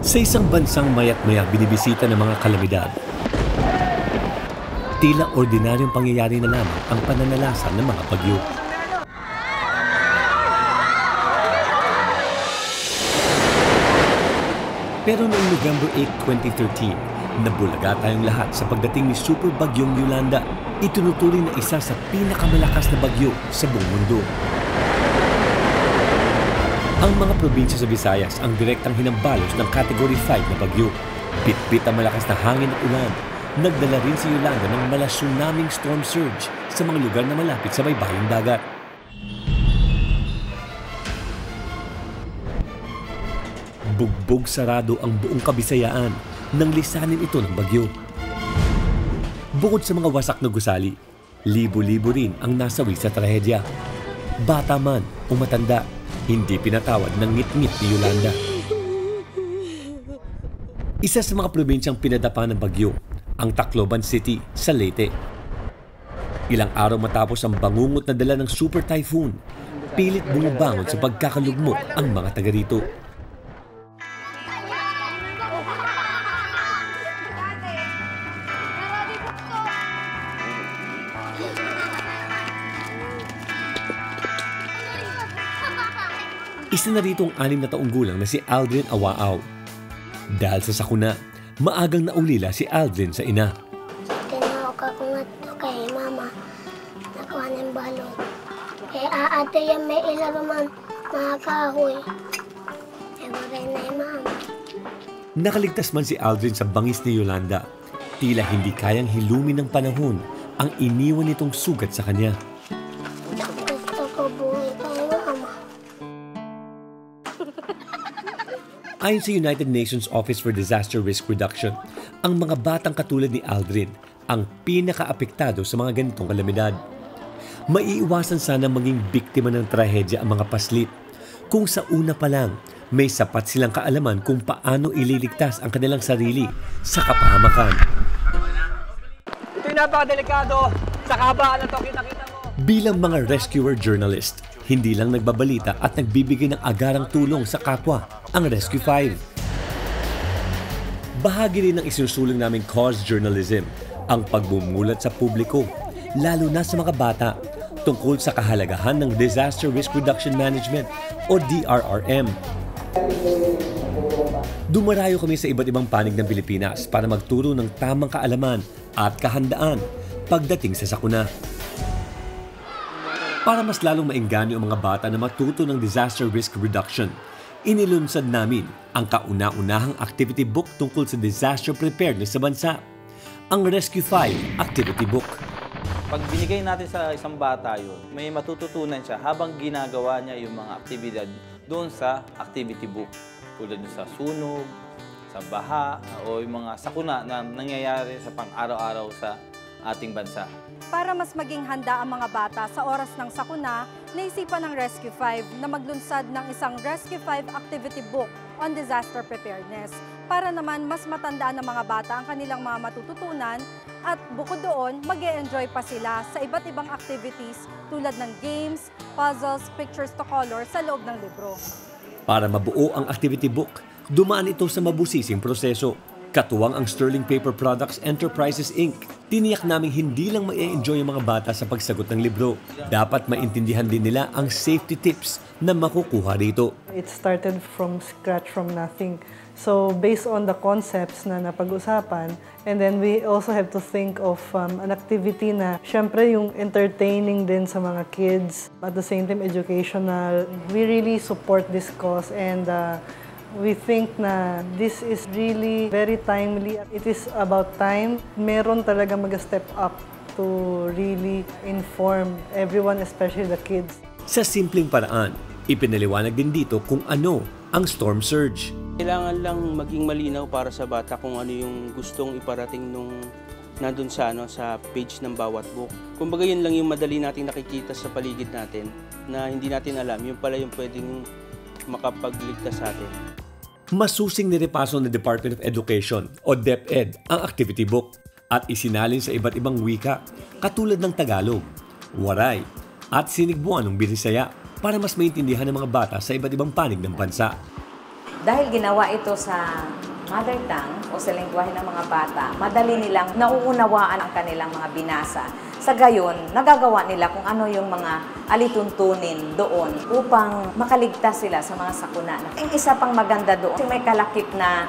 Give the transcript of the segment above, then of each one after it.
Sa isang bansang maya't maya binibisita ng mga kalamidad, tila ordinaryong pangyayari na lamang ang pananalasan ng mga bagyo. Pero noong November 8, 2013, nabulaga tayong lahat sa pagdating ni Super Bagyong Yolanda. Itinuturing na isa sa pinakamalakas na bagyo sa buong mundo. Ang mga probinsya sa Visayas ang direktang hinambalos ng Category 5 na bagyo. Bitbit ang malakas na hangin at ulan. Nagdala rin si Yolanda ng malatsunaming storm surge sa mga lugar na malapit sa baybaying dagat. Bugbog sarado ang buong Kabisayaan nang lisanin ito ng bagyo. Bukod sa mga wasak na gusali, libo-libo rin ang nasawi sa trahedya. Bata man o matanda, hindi pinatawad ng ngit-ngit ni Yolanda. Isa sa mga probinsyang pinadapa ng bagyo, ang Tacloban City sa Leyte. Ilang araw matapos ang bangungot na dala ng super typhoon, pilit bumabangon sa pagkakalugmok ang mga taga rito. Isa na rito ang 6 na taong gulang na si Aldrin Awaaw. Dahil sa sakuna, maagang naulila si Aldrin sa ina. Tinawag ako nga ito kay mama. Nakuha ng balon. Kaya ate yan may ilaro man mga kahoy. Ewan na yung mama. Nakaligtas man si Aldrin sa bangis ni Yolanda. Tila hindi kayang hilumin ng panahon ang iniwan nitong sugat sa kanya. Gusto ko buhay kay mama. Ayon sa United Nations Office for Disaster Risk Reduction, ang mga batang katulad ni Aldrin ang pinaka-apektado sa mga ganitong kalamidad. Maiiwasan sana maging biktima ng trahedya ang mga paslit kung sa una pa lang may sapat silang kaalaman kung paano ililigtas ang kanilang sarili sa kapahamakan. Ito'y napakadelikado sa kahabaan na ito, kita-kita mo. Bilang mga rescuer journalist, hindi lang nagbabalita at nagbibigay ng agarang tulong sa kapwa, ang Rescue 5. Bahagi rin ng isinusulong naming cause journalism, ang pagbumulat sa publiko, lalo na sa mga bata, tungkol sa kahalagahan ng Disaster Risk Reduction Management o DRRM. Dumarayo kami sa iba't ibang panig ng Pilipinas para magturo ng tamang kaalaman at kahandaan pagdating sa sakuna. Para mas lalong maengganyo ang mga bata na matuto ng disaster risk reduction, inilunsad namin ang kauna-unahang activity book tungkol sa disaster preparedness sa bansa, ang Rescue 5 Activity Book. Pag binigay natin sa isang bata yun, may matututunan siya habang ginagawa niya yung mga aktibidad doon sa activity book. Tulad sa sunog, sa baha, o yung mga sakuna na nangyayari sa pang-araw-araw sa ating bansa. Para mas maging handa ang mga bata sa oras ng sakuna, naisipan ng Rescue 5 na maglunsad ng isang Rescue 5 Activity Book on Disaster Preparedness para naman mas matandaan ng mga bata ang kanilang mga matututunan at bukod doon, mag-e-enjoy pa sila sa iba't ibang activities tulad ng games, puzzles, pictures to color sa loob ng libro. Para mabuo ang activity book, dumaan ito sa mabusising proseso. Katuwang ang Sterling Paper Products Enterprises Inc. Tiniyak naming hindi lang ma-enjoy ang mga bata sa pagsagot ng libro. Dapat maintindihan din nila ang safety tips na makukuha dito. It started from scratch, from nothing. So based on the concepts na napag-usapan, and then we also have to think of an activity na syempre yung entertaining din sa mga kids, at the same time educational. We really support this cause and we think na this is really very timely. It is about time. Meron talaga mag-step up to really inform everyone, especially the kids. Sa simpleng paraan, ipinaliwanag din dito kung ano ang storm surge. Kailangan lang maging malinaw para sa bata kung ano yung gustong iparating nung nandun sa page ng bawat book. Kumbaga yun lang yung madali nating nakikita sa paligid natin na hindi natin alam. Yung pala yung pwedeng makapagligtas sa atin. Masusing nirepaso ng Department of Education o DepEd ang activity book at isinalin sa iba't ibang wika katulad ng Tagalog, Waray at Sinigbuanong Binisaya para mas maintindihan ng mga bata sa iba't ibang panig ng bansa. Dahil ginawa ito sa mother tongue o sa lengguwahe ng mga bata, madali nilang nauunawaan ang kanilang mga binasa. Sa gayon, nagagawa nila kung ano yung mga alituntunin doon upang makaligtas sila sa mga sakuna. Ang isa pang maganda doon, may kalakip na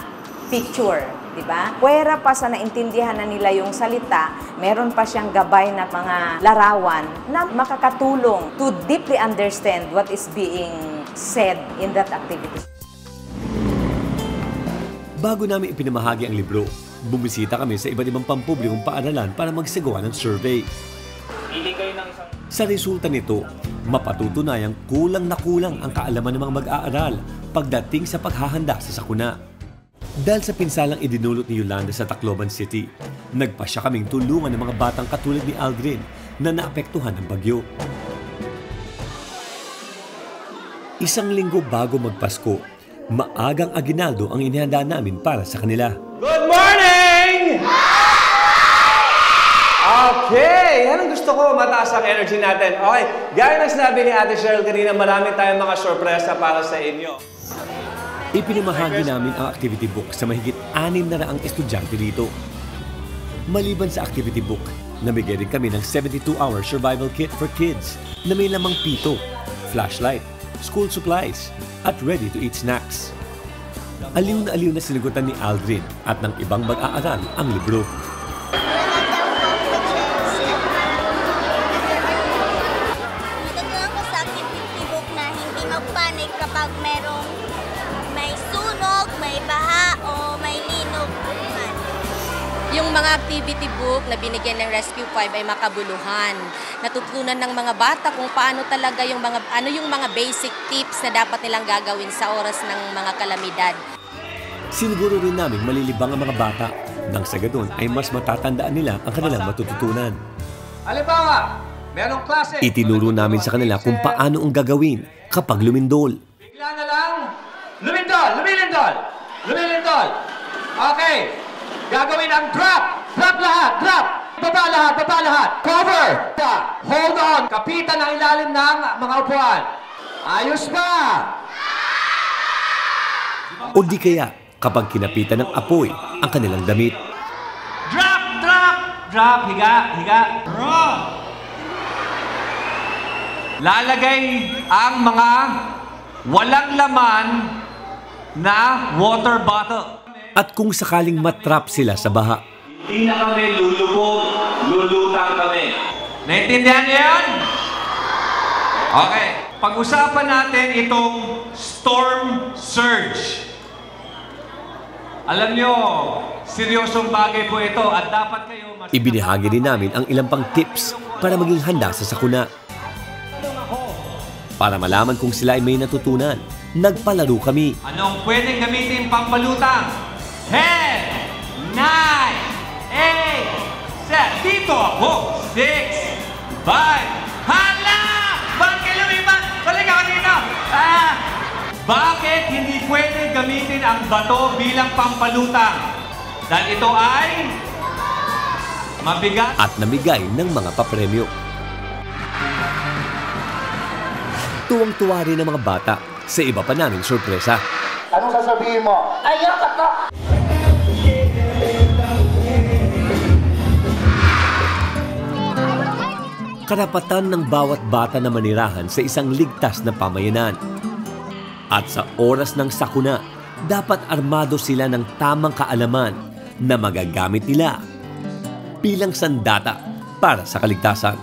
picture, di ba? Puwera pa sa naintindihan na nila yung salita, meron pa siyang gabay na mga larawan na makakatulong to deeply understand what is being said in that activity. Bago namin ipinamahagi ang libro, bumisita kami sa iba't ibang pampublikong paaralan para magsagawa ng survey. Sa resulta nito, mapatutunayang kulang na kulang ang kaalaman ng mga mag-aaral pagdating sa paghahanda sa sakuna. Dahil sa pinsalang idinulot ni Yolanda sa Tacloban City, nagpasya kaming tulungan ng mga batang katulad ni Aldrin na naapektuhan ng bagyo. Isang linggo bago magpasko, maagang aginaldo ang inihanda namin para sa kanila. Good morning! Okay, yan ang gusto ko, mataas ang energy natin. Okay, gaya ng sinabi ni Ate Cheryl kanina, marami tayong mga sorpresa para sa inyo. Ipinamahagi namin ang activity book sa mahigit 600 estudyante dito. Maliban sa activity book, namigay rin kami ng 72-hour survival kit for kids na may lamang pito, flashlight, school supplies, at ready-to-eat snacks. Aliw na sinagutan ni Aldrin at ng ibang mag-aaral ang libro. Natutunan ko sa activity book na hindi magpanik kapag may sunog, may baha, o may linog man. Yung mga activity book na binigyan ng Rescue 5 ay makabuluhan. Natutunan ng mga bata kung paano talaga yung mga basic tips na dapat nilang gagawin sa oras ng mga kalamidad. Siniguro rin namin malilibang ang mga bata nang sa gadon ay mas matatandaan nila ang kanilang matututunan. Halimbawa, merong klase. Itinuro namin sa kanila kung paano ang gagawin kapag lumindol. Bigla na lang, lumilindol. Okay, gagawin ang drop. Drop lahat, drop. Baba lahat. Cover. Hold on. Kapitan ang ilalim ng mga upuan. Ayos ba? O di kaya kapag kinapitan ng apoy ang kanilang damit. Drop. Higa. Drop. Lalagay ang mga walang laman na water bottle. At kung sakaling matrap sila sa baha, Hindi na kami lulubog, lulutang kami. Naintindihan niyo yan? Okay. Pag-usapan natin itong storm surge. Alam niyo, seryosong bagay po ito at dapat kayo mas... ibinahagi din namin ang ilang pang tips para maging handa sa sakuna. Para malaman kung sila ay may natutunan, nagpalaro kami. Anong pwedeng gamitin pampalutang? 10, 9, 8, set. Dito ako. 6, 5. Hala! Bakit kayo lumipat? Balik ako dito. Bakit hindi pwede gamitin ang bato bilang pampalutang? Dahil ito ay mabigat. At namigay ng mga papremyo. Tuwang-tuwa rin ang mga bata sa iba pa naming sorpresa. Anong sasabihin mo? Ayoko to! Karapatan ng bawat bata na manirahan sa isang ligtas na pamayanan. At sa oras ng sakuna, dapat armado sila ng tamang kaalaman na magagamit nila bilang sandata para sa kaligtasan.